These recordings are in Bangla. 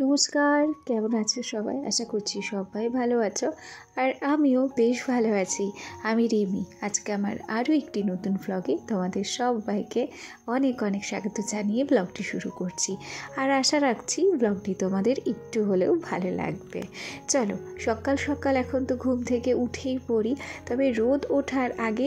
নমস্কার, কেমন আছো সবাই? আশা করছি সবাই ভালো আছো। আর আমিও বেশ ভালো আছি। আমি রিমি। আজকে আমার আরও একটি নতুন ব্লগে তোমাদের সবাইকে অনেক অনেক স্বাগত জানিয়ে ব্লগটি শুরু করছি। আর আশা রাখছি ব্লগটি তোমাদের একটু হলেও ভালো লাগবে। চলো, সকাল সকাল এখন তো ঘুম থেকে উঠেই পড়ি, তবে রোদ ওঠার আগে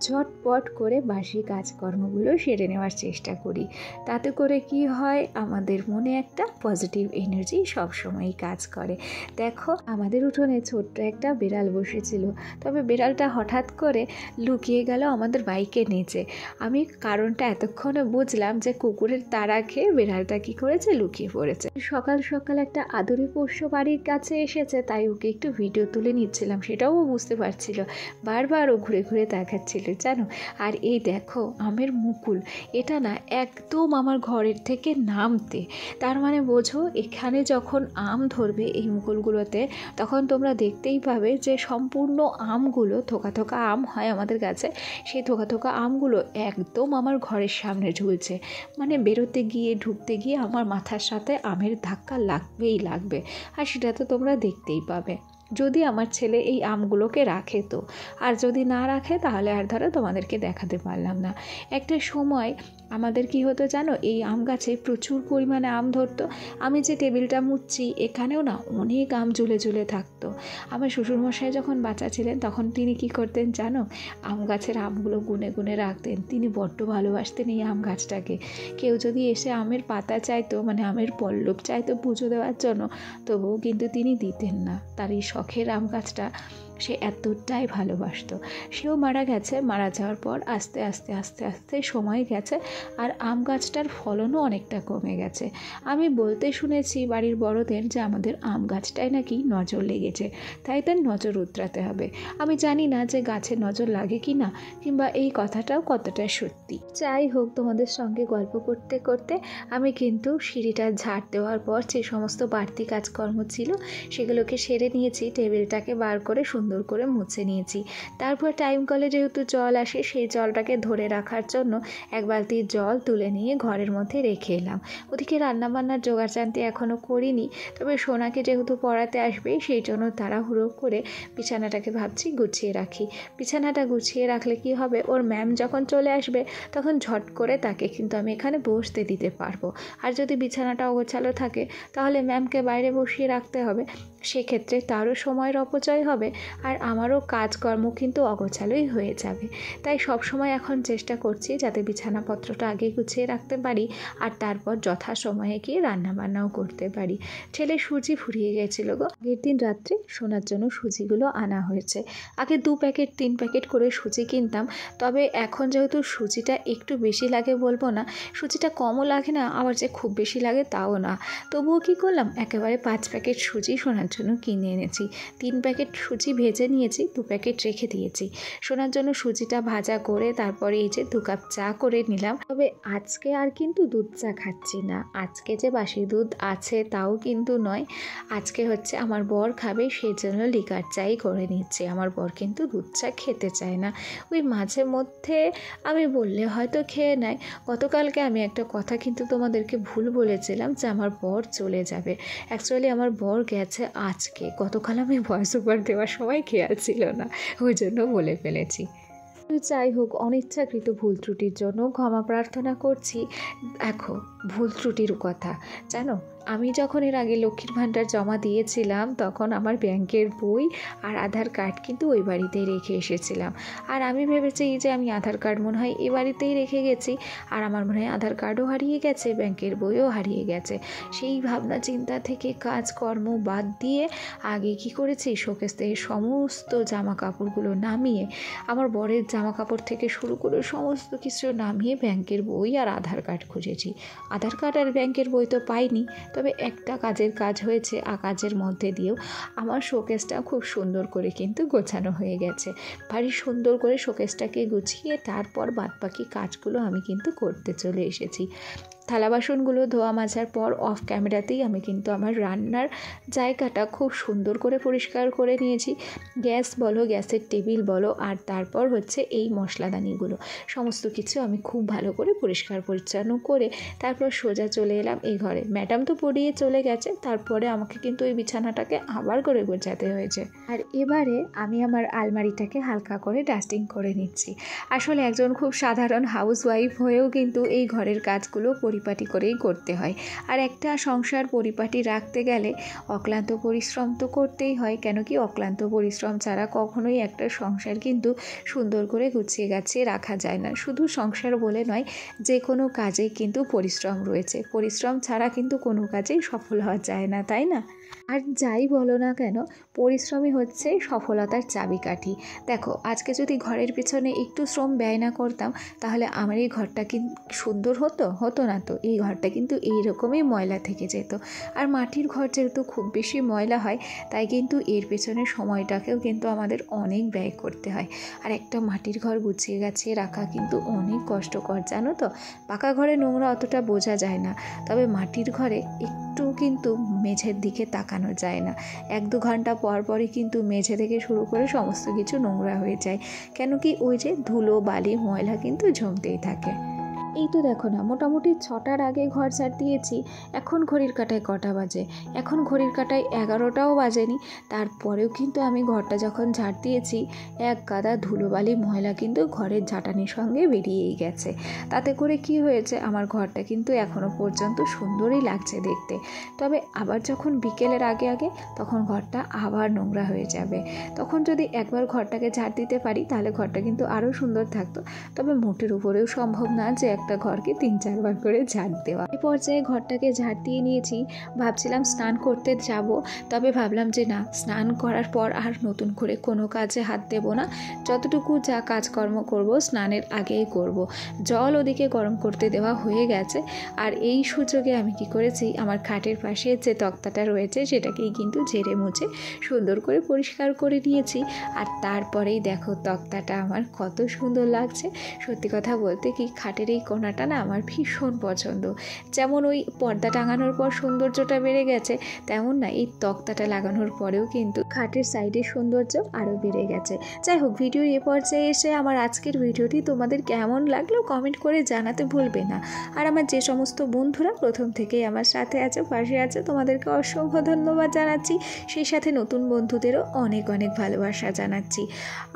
ঝটপট করে বাসি কাজকর্মগুলো সেরে নেওয়ার চেষ্টা করি। তাতে করে কি হয়, আমাদের মনে একটা পজিটিভ এনার্জি সবসময়ই কাজ করে। দেখো, আমাদের উঠোনে ছোট্ট একটা বিড়াল বসেছিল, তবে বিড়ালটা হঠাৎ করে লুকিয়ে গেল আমাদের বাইকের নিচে। আমি কারণটা এতক্ষণে বুঝলাম যে কুকুরের তাড়া খেয়ে বিড়ালটা কী করেছে, লুকিয়ে পড়েছে। সকাল সকাল একটা আদরে পোষ্য বাড়ির কাছে এসেছে, তাই ওকে একটু ভিডিও তুলে নিচ্ছিলাম, সেটাও ও বুঝতে পারছিল। বারবার ও ঘুরে ঘুরে তাকাচ্ছিল জানো। আর এই দেখো, আমের মুকুল, এটা না একদম আমার ঘরের থেকে নামতে, তার মানে বোঝো এখানে যখন আম ধরবে এই মুকুলগুলোতে, তখন তোমরা দেখতেই পাবে যে সম্পূর্ণ আমগুলো, থোকা থোকা আম হয় আমাদের কাছে, সেই থোকা থোকা আমগুলো একদম আমার ঘরের সামনে ঝুলছে। মানে বেরোতে গিয়ে ঢুকতে গিয়ে আমার মাথার সাথে আমের ধাক্কা লাগবেই লাগবে। আর সেটা তো তোমরা দেখতেই পাবে, যদি আমার ছেলে এই আমগুলোকে রাখে তো। আর যদি না রাখে তাহলে আর ধরো তোমাদেরকে দেখাতে পারলাম না। একটা সময় আমাদের কি হতো জানো, এই আম গাছে প্রচুর পরিমাণে আম ধরতো। আমি যে টেবিলটা মুছছি এখানেও না অনেক আম ঝুলে ঝুলে থাকতো। আমার শ্বশুরমশাই যখন বাচ্চা ছিলেন তখন তিনি কি করতেন জানো, আম গাছের আমগুলো গুনে গুনে রাখতেন। তিনি বড্ড ভালোবাসতেন এই আম গাছটাকে। কেউ যদি এসে আমের পাতা চাইতো, মানে আমের পল্লব চাইতো পুজো দেওয়ার জন্য, তবুও কিন্তু তিনি দিতেন না। তার এই শখের আম গাছটা সে এতটাই ভালোবাসতো। সেও মারা গেছে। মারা যাওয়ার পর আস্তে আস্তে আস্তে আস্তে সময় গেছে, আর আম গাছটার ফলনও অনেকটা কমে গেছে। আমি বলতে শুনেছি বাড়ির বড়দের যে আমাদের আম গাছটায় নাকি নজর লেগেছে, তাই তার নজর উতরাতে হবে। আমি জানি না যে গাছে নজর লাগে কি না, কিংবা এই কথাটাও কতটা সত্যি। যাই হোক, তোমাদের সঙ্গে গল্প করতে করতে আমি কিন্তু সিঁড়িটা ঝাড় দেওয়ার পর যে সমস্ত বাড়তি কাজকর্ম ছিল সেগুলোকে সেরে নিয়েছি। টেবিলটাকে বার করে সুন্দর করে মুছে নিয়েছি। তারপর টাইম কলে যেহেতু জল আসে, সেই জলটাকে ধরে রাখার জন্য এক বালতি জল তুলে নিয়ে ঘরের মধ্যে রেখে এলাম। ওদিকে রান্নাবান্নার জোগাড়জান্তি এখনও করিনি, তবে সোনাকে যেহেতু পড়াতে আসবে সেই জন্য তাড়াহুড়ো করে বিছানাটাকে ভাবছি গুছিয়ে রাখি। বিছানাটা গুছিয়ে রাখলে কি হবে, ওর ম্যাম যখন চলে আসবে তখন ঝট করে তাকে কিন্তু আমি এখানে বসতে দিতে পারবো। আর যদি বিছানাটা অগোছালো থাকে তাহলে ম্যামকে বাইরে বসিয়ে রাখতে হবে, সেক্ষেত্রে তারও সময়ের অপচয় হবে, আর আমারও কাজকর্ম কিন্তু অগোছালোই হয়ে যাবে। তাই সব সময় এখন চেষ্টা করছি যাতে বিছানাপত্রটা আগে গুছিয়ে রাখতে পারি, আর তারপর যথাসময়ে গিয়ে রান্নাবান্নাও করতে পারি। ছেলে সুজি ফুরিয়ে গেছিলো গো, আগের দিন রাত্রে সোনার জন্য সুজিগুলো আনা হয়েছে। আগে 2 প্যাকেট 3 প্যাকেট করে সুজি কিনতাম, তবে এখন যেহেতু সুজিটা একটু বেশি লাগে বলবো না, সুজিটা কমও লাগে না, আবার যে খুব বেশি লাগে তাও না। তবুও কী করলাম, একেবারে 5 প্যাকেট সুজি সোনার জন্য কিনে এনেছি। 3 প্যাকেট সুজি ভেজে নিয়েছি, 2 প্যাকেট রেখে দিয়েছি। সোনার জন্য সুজিটা ভাজা করে তারপরে এই যে 2 কাপ চা করে নিলাম। তবে আজকে আর কিন্তু দুধ চা খাচ্ছি না। আজকে যে বাসি দুধ আছে তাও কিন্তু নয়, আজকে হচ্ছে আমার বর খাবে, সেই জন্য লিকার চাই করে নিচ্ছি। আমার বর কিন্তু দুধ চা খেতে চায় না। ওই মাঝে মধ্যে আমি বললে হয়তো খেয়ে নেয়। গতকালকে আমি একটা কথা কিন্তু তোমাদেরকে ভুল বলেছিলাম যে আমার বর চলে যাবে। অ্যাকচুয়ালি আমার বর গেছে আজকে, গতকাল আমি ভয়েস ওভার দেওয়ার সময় খেয়াল ছিল না, ওই জন্য বলে ফেলেছি। যাই হোক, অনিচ্ছাকৃত ভুল ত্রুটির জন্য ক্ষমা প্রার্থনা করছি। দেখো, ভুল ত্রুটির কথা জানো, আমি যখন এর আগে লক্ষ্মীর ভাণ্ডার জমা দিয়েছিলাম তখন আমার ব্যাংকের বই আর আধার কার্ড কিন্তু ওই বাড়িতেই রেখে এসেছিলাম। আর আমি ভেবেছি যে আমি আধার কার্ড মনে হয় এ বাড়িতেই রেখে গেছি, আর আমার মনে হয় আধার কার্ডও হারিয়ে গেছে, ব্যাংকের বইও হারিয়ে গেছে। সেই ভাবনা চিন্তা থেকে কাজকর্ম বাদ দিয়ে আগে কি করেছি, শোকেস থেকে সমস্ত জামা কাপড়গুলো নামিয়ে, আমার বরের জামা কাপড় থেকে শুরু করে সমস্ত কিছু নামিয়ে ব্যাংকের বই আর আধার কার্ড খুঁজেছি। আধার কার্ড আর ব্যাংকের বই তো পাইনি, তবে একটা কাজের কাজ হয়েছে। কাজের মধ্যে দিয়েও আমার শোকেসটা খুব সুন্দর করে কিন্তু গোছানো হয়ে গেছে। ভারী সুন্দর করে শোকেসটাকে গুছিয়ে তারপর বাদবাকি কাজগুলো আমি কিন্তু করতে চলে এসেছি। থালা বাসনগুলো ধোয়া মাজার পর অফ ক্যামেরাতেই আমি কিন্তু আমার রান্নার জায়গাটা খুব সুন্দর করে পরিষ্কার করে নিয়েছি। গ্যাস বলো, গ্যাসের টেবিল বলো, আর তারপর হচ্ছে এই মশলাদানিগুলো সমস্ত কিছু আমি খুব ভালো করে পরিষ্কার পরিচ্ছন্ন করে তারপর সোজা চলে এলাম এই ঘরে। ম্যাডাম তো পড়িয়ে চলে গেছে, তারপরে আমাকে কিন্তু ওই বিছানাটাকে আবার করে গোছাতে হয়েছে। আর এবারে আমি আমার আলমারিটাকে হালকা করে ডাস্টিং করে নিচ্ছি। আসলে একজন খুব সাধারণ হাউসওয়াইফ হয়েও কিন্তু এই ঘরের কাজগুলো পরিপাটি করেই করতে হয়। আর একটা সংসার পরিপাটি রাখতে গেলে অক্লান্ত পরিশ্রম তো করতেই হয়, কেন কি অক্লান্ত পরিশ্রম ছাড়া কখনোই একটা সংসার কিন্তু সুন্দর করে গুছিয়ে গাছিয়ে রাখা যায় না। শুধু সংসার বলে নয়, যে কোনো কাজেই কিন্তু পরিশ্রম রয়েছে। পরিশ্রম ছাড়া কিন্তু কোনো কাজেই সফল হওয়া যায় না, তাই না? আর যাই বলো না কেন, পরিশ্রমই হচ্ছে সফলতার চাবিকাঠি। দেখো, আজকে যদি ঘরের পিছনে একটু শ্রম ব্যয় না করতাম তাহলে আমার এই ঘরটা কি সুন্দর হতো না তো। এই ঘরটা কিন্তু এইরকমই ময়লা থেকে যেত। আর মাটির ঘর যেহেতু খুব বেশি ময়লা হয়, তাই কিন্তু এর পেছনে সময়টাকেও কিন্তু আমাদের অনেক ব্যয় করতে হয়। আর একটা মাটির ঘর গুছিয়ে গাছিয়ে রাখা কিন্তু অনেক কষ্টকর, জানো তো। পাকা ঘরে নোংরা অতটা বোঝা যায় না, তবে মাটির ঘরে একটু কিন্তু মেঝের দিকে তাকানো যায় না। 1-2 ঘন্টা পর পরই কিন্তু মেঝে থেকে শুরু করে সমস্ত কিছু নোংরা হয়ে যায়, কেন কি ওই যে ধুলো বালি ময়লা কিন্তু জমতেই থাকে। এই তো দেখো না, মোটামুটি 6টার আগে ঘর ঝাড় দিয়েছি। এখন ঘড়ির কাঁটায় কটা বাজে? এখন ঘড়ির কাঁটায় 11টাও বাজেনি। তারপরেও কিন্তু আমি ঘরটা যখন ঝাড় দিয়েছি, এক গাদা ধুলোবালি ময়লা কিন্তু ঘরের ঝাঁটানির সঙ্গে বেরিয়েই গেছে। তাতে করে কি হয়েছে, আমার ঘরটা কিন্তু এখনও পর্যন্ত সুন্দরই লাগছে দেখতে। তবে আবার যখন বিকেলের আগে আগে তখন ঘরটা আবার নোংরা হয়ে যাবে। তখন যদি একবার ঘরটাকে ঝাড় দিতে পারি তাহলে ঘরটা কিন্তু আরও সুন্দর থাকতো। তবে মোটের উপরেও সম্ভব না যে একটা ঘরকে 3-4 বার করে ঝাড় দেওয়া। এই পর্যায়ে ঘরটাকে ঝাড় দিয়ে নিয়েছি। ভাবছিলাম স্নান করতে যাব, তবে ভাবলাম যে না, স্নান করার পর আর নতুন করে কোনো কাজে হাত দেব না। যতটুকু যা কাজকর্ম করব স্নানের আগেই করব। জল ওদিকে গরম করতে দেওয়া হয়ে গেছে। আর এই সুযোগে আমি কি করেছি, আমার খাটের পাশে যে তক্তাটা রয়েছে সেটাকেই কিন্তু ঝেড়ে মুছে সুন্দর করে পরিষ্কার করে নিয়েছি। আর তারপরেই দেখো তক্তাটা আমার কত সুন্দর লাগছে। সত্যি কথা বলতে কি, খাটের এই কোণাটা না আমার ভীষণ পছন্দ। যেমন ওই পর্দা টাঙানোর পর সৌন্দর্যটা বেড়ে গেছে, তেমন না এই তক্তাটা লাগানোর পরেও কিন্তু খাটের সাইডের সৌন্দর্য আরও বেড়ে গেছে। যাই হোক, ভিডিওর এ পর্যায়ে এসে আমার আজকের ভিডিওটি তোমাদের কেমন লাগলো কমেন্ট করে জানাতে ভুলবে না। আর আমার যে সমস্ত বন্ধুরা প্রথম থেকেই আমার সাথে আছো, পাশে আছো, তোমাদেরকে অসংখ্য ধন্যবাদ জানাচ্ছি। সেই সাথে নতুন বন্ধুদেরও অনেক অনেক ভালোবাসা জানাচ্ছি।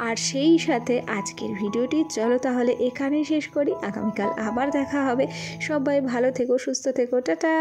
আর সেই সাথে আজকের ভিডিওটি চলো তাহলে এখানেই শেষ করি। আগামীকাল আবার দেখা হবে। সবাই ভালো থেকো, সুস্থ থেকো, টাটা।